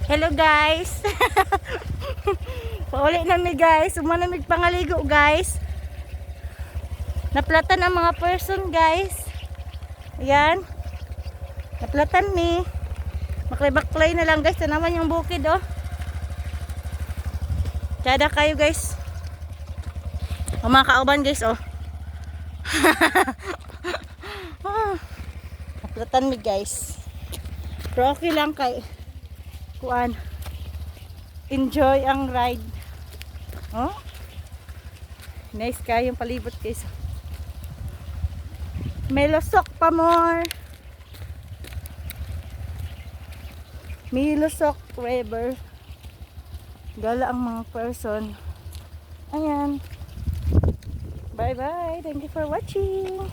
Hello guys. Pauli na mi guys. Umana mi pangaligo guys. Naplatan ang mga person guys. Ayan. Naplatan mi. Maklay-baklay na lang guys. Ito naman yung bukid oh. Tsada kayo guys. O mga kauban guys oh. Naplatan mi guys. Pero okay lang kay kuan. Enjoy ang ride. Oh. Nice kayo yung palibot guys. May lusok pa more. May lusok river. Gala ang mga person. Ayan. Bye bye. Thank you for watching.